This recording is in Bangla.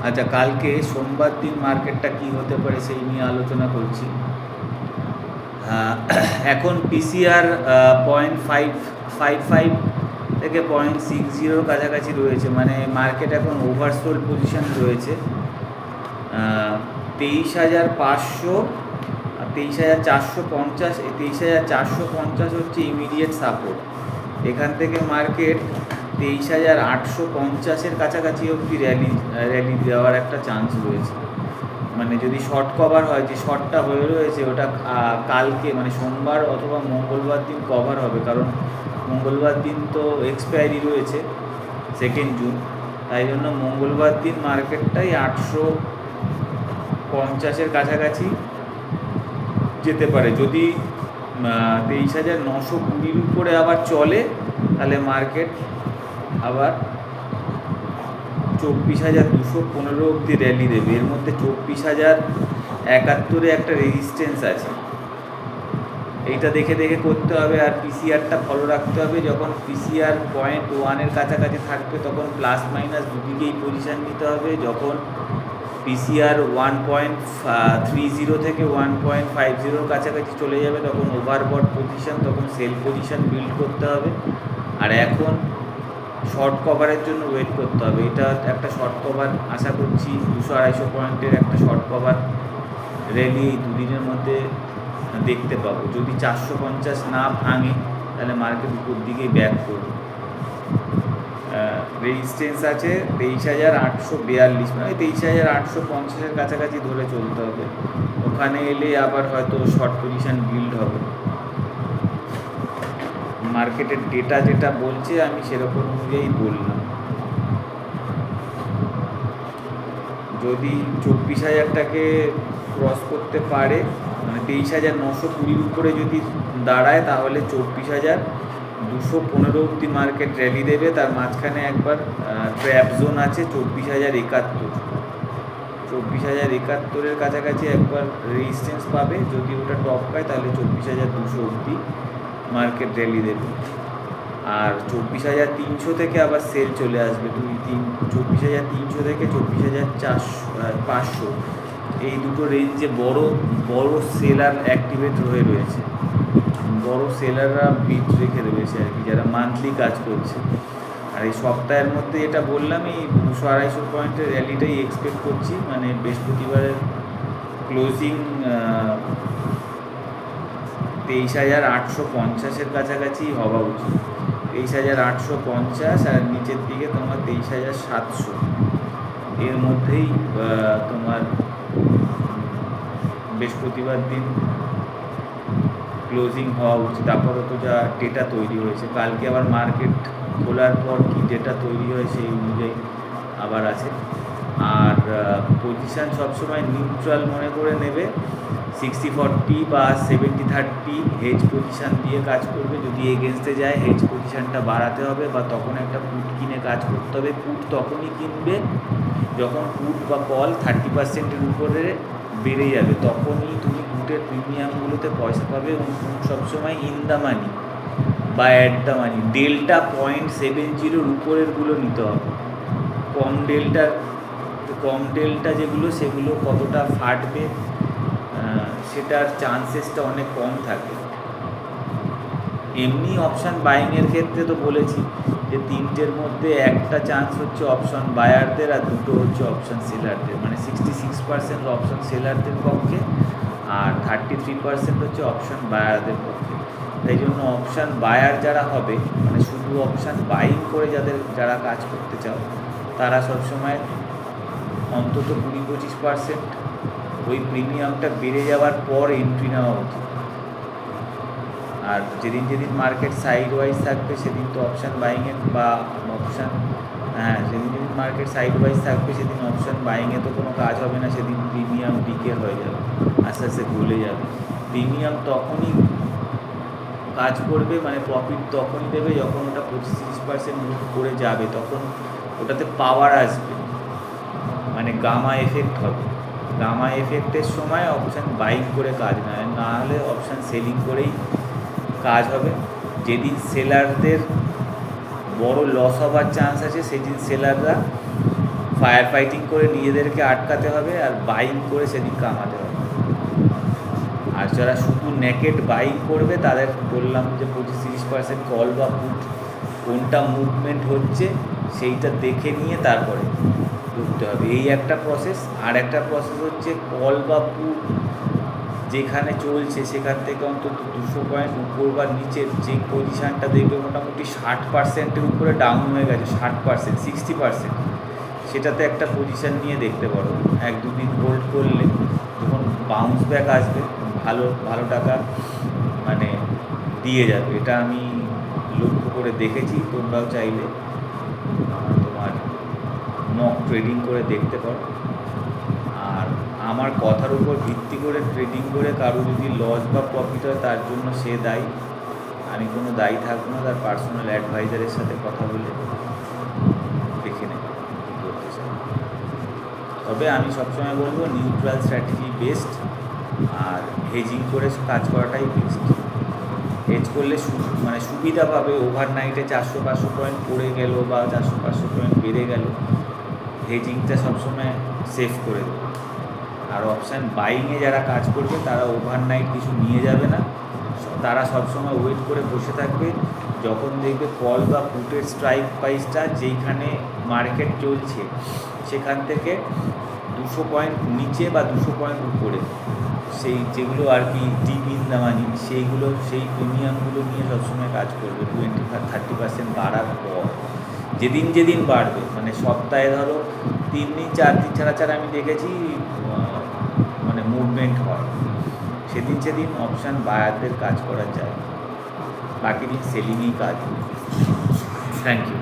আচ্ছা, কালকে সোমবার দিন মার্কেটটা কি হতে পারে সেই নিয়ে আলোচনা করছি। এখন পিসিআর 0.555 থেকে 0.60 কাছাকাছি রয়েছে, মানে মার্কেট এখন ওভারসোল্ড পজিশন রয়েছে। 23,500 আর 23,450, 23,450 হচ্ছে ইমিডিয়েট সাপোর্ট। এখান থেকে মার্কেট 23,850-এর কাছাকাছি অবধি র্যালি দেওয়ার একটা চান্স রয়েছে। মানে যদি শর্ট কভার হয়, যে শর্টটা হয়ে রয়েছে ওটা কালকে মানে সোমবার অথবা মঙ্গলবার দিন কভার হবে, কারণ মঙ্গলবার দিন তো এক্সপায়ারি রয়েছে 2 জুন। তাই জন্য মঙ্গলবার দিন মার্কেটটাই 850-এর কাছাকাছি যেতে পারে। যদি 23,920-র উপরে আবার চলে, তাহলে মার্কেট আবার 24,215 অবধি র্যালি দেবে। এর মধ্যে 24,071-এ একটা রেজিস্ট্যান্স আছে, এইটা দেখে দেখে করতে হবে। আর পিসিআরটা ফলো রাখতে হবে। যখন পিসিআর 0.1-এর কাছাকাছি থাকবে তখন প্লাস মাইনাস দুদিকেই পজিশান নিতে হবে। যখন পিসিআর 1.30 থেকে 1.50-র কাছাকাছি চলে যাবে তখন ওভারবট পজিশান, তখন সেল পজিশান বিল্ড করতে হবে। আর এখন শর্ট কভারের জন্য ওয়েট করতে হবে। এটা একটা শর্ট কভার আশা করছি, 200-250 পয়েন্টের একটা শর্ট কভার র্যালি এই দুদিনের মধ্যে দেখতে পাবো। যদি 450 না ভাঙে তাহলে মার্কেট উপর দিকেই ব্যাক করবে। রেজিস্ট্যান্স আছে 23,842, মানে 23,850-এর কাছাকাছি ধরে চলতে হবে। ওখানে এলে আবার হয়তো শর্ট পজিশান বিল্ড হবে। মার্কেটের ডেটা যেটা বলছে আমি সেরকম অনুযায়ী বললাম। যদি 24,000টাকে ক্রস করতে পারে, মানে 23,920-র উপরে যদি দাঁড়ায়, তাহলে 24,215 অবধি মার্কেট র্যালি দেবে। তার মাঝখানে একবার ট্র্যাপ জোন আছে 24,071। 24,071-এর কাছাকাছি একবার রেজিস্ট্যান্স পাবে। যদি ওটা টপ পায় তাহলে 24,200 অবধি মার্কেট র্যালি দেবে। আর 24,300 থেকে আবার সেল চলে আসবে। 24,300 থেকে 24,500, এই দুটো রেঞ্জে বড় বড় সেলার অ্যাক্টিভেট হয়ে রয়েছে। বড় সেলাররা বিট রেখে রয়েছে আর কি, যারা মান্থলি কাজ করছে। আর এই সপ্তাহের মধ্যে এটা বললাম, এই 200-250 পয়েন্টের র্যালিটাই এক্সপেক্ট করছি। মানে বৃহস্পতিবারের ক্লোজিং 23,850-এর কাছাকাছি হওয়া উচিত। 23,850 আর নিচের দিকে তোমার 23,700, এর মধ্যেই তোমার বৃহস্পতিবার দিন ক্লোজিং হওয়া উচিত। আপাতত যা ডেটা তৈরি হয়েছে, কালকে আবার মার্কেট খোলার পর কি ডেটা তৈরি হয় সেই অনুযায়ী আবার আছে। আর পজিশান সবসময় নিউট্রাল মনে করে নেবে। 60-40 বা 70-30 হেজ পজিশান দিয়ে কাজ করবে। যদি এগেনস্টে যায় হেজ পজিশানটা বাড়াতে হবে, বা তখন একটা পুট কিনে কাজ করতে হবে। পুট তখনই কিনবে যখন পুট বা কল 30%-এর উপরে বেড়ে যাবে, তখনই তুমি পুটের প্রিমিয়ামগুলোতে পয়সা পাবে। এবং পুট সবসময় ইন দ্য মানি বা অ্যাট দ্য মানি। ডেল্টা 0.70-র উপরেরগুলো নিতে হবে। কম ডেল্টা যেগুলো, সেগুলো কতটা ফাটবে সেটার চান্সেসটা অনেক কম থাকে। এমনি অপশান বাইংয়ের ক্ষেত্রে তো বলেছি যে 3টের মধ্যে একটা চান্স হচ্ছে অপশান বায়ারদের আর 2টো হচ্ছে অপশান সেলারদের। মানে 66% অপশান সেলারদের পক্ষে আর 33% হচ্ছে অপশান বায়ারদের পক্ষে। তাই জন্য অপশান বায়ার যারা হবে, মানে শুধু অপশান বাইং করে যারা কাজ করতে চাও, তারা সবসময় অন্তত 20-25% ওই প্রিমিয়ামটা বেড়ে যাওয়ার পর এন্ট্রি নেওয়া উচিত। আর যেদিন যেদিন মার্কেট সাইড ওয়াইজ থাকবে সেদিন তো অপশান বাইংয়ের বা অপশান যেদিন যেদিন মার্কেট সাইড ওয়াইজ থাকবে সেদিন অপশান বাইংয়ে তো কোনো কাজ হবে না। সেদিন প্রিমিয়াম ডিকে হয়ে যাবে, আস্তে আস্তে গলে যাবে। প্রিমিয়াম তখনই কাজ করবে, মানে প্রফিট তখনই দেবে যখন ওটা 25-30% মুভ করে যাবে, তখন ওটাতে পাওয়ার আসবে, মানে গামা এফেক্ট হবে। গামা এফেক্টের সময় অপশান বাইং করে কাজ নেয়, না হলে অপশান সেলিং করেই কাজ হবে। যেদিন সেলারদের বড় লস হবার চান্স আছে সেদিন সেলাররা ফায়ার ফাইটিং করে নিজেদেরকে আটকাতে হবে আর বাইং করে সেদিন কামাতে হবে। আর যারা শুধু নেকেড বাইং করবে তাদের বললাম যে 25-30% কল বা পুট কোনটা মুভমেন্ট হচ্ছে সেইটা দেখে নিয়ে তারপরে ঢুকতে হবে, এই একটা প্রসেস। আর একটা প্রসেস হচ্ছে কল বা পুট যেখানে চলছে সেখান থেকে অন্তত 200 পয়েন্ট উপর বা নিচের যে পজিশানটা দেখবে মোটামুটি 60%-এর উপরে ডাউন হয়ে গেছে, 60%, 60%, সেটাতে একটা পজিশান নিয়ে দেখতে পারো। 1-2 দিন হোল্ড করলে যখন বাউন্স ব্যাক আসবে ভালো ভালো টাকা মানে দিয়ে যাবে। এটা আমি লক্ষ্য করে দেখেছি, তোমরাও চাইলে তোমার মক ট্রেডিং করে দেখতে পারো। আর আমার কথার উপর ভিত্তি করে ট্রেডিং করে কারো যদি লস বা প্রফিট হয় তার জন্য সে দায়ী, আমি কোনো দায়ী থাকবো না। তার পার্সোনাল অ্যাডভাইজারের সাথে কথা বলে দেখে নেব কী করতে চাই। তবে আমি সবসময় বলবো নিউট্রাল স্ট্র্যাটেজি বেস্ট, আর হেজিং করে কাজ করাটাই বেস্ট। হেজ করলে মানে সুবিধা পাবে, ওভারনাইটে 400-500 পয়েন্ট পড়ে গেল বা 400-500 পয়েন্ট বেড়ে গেল, হেজিংটা সবসময় সেভ করে দেবে। আর অপশান বাইংয়ে যারা কাজ করবে তারা ওভারনাইট কিছু নিয়ে যাবে না, তারা সবসময় ওয়েট করে বসে থাকবে। যখন দেখবে কল বা পুটের স্ট্রাইক প্রাইসটা যেইখানে মার্কেট চলছে সেখান থেকে 200 পয়েন্ট নিচে বা 200 পয়েন্ট উপরে, সেই যেগুলো আর কি ডিপ ইন দ্য মানি, সেইগুলো সেই প্রিমিয়ামগুলো নিয়ে সবসময় কাজ করবে। 20-30% বাড়ার পর যেদিন যেদিন বাড়বে, মানে সপ্তাহে ধরো 3 দিন 4 দিন ছাড়া ছাড়া আমি দেখেছি মানে মুভমেন্ট হয়, সেদিন সেদিন অপশান বায়ারদের কাজ করা যায়, বাকি দিন সেলিংয়েই কাজ। Thank you.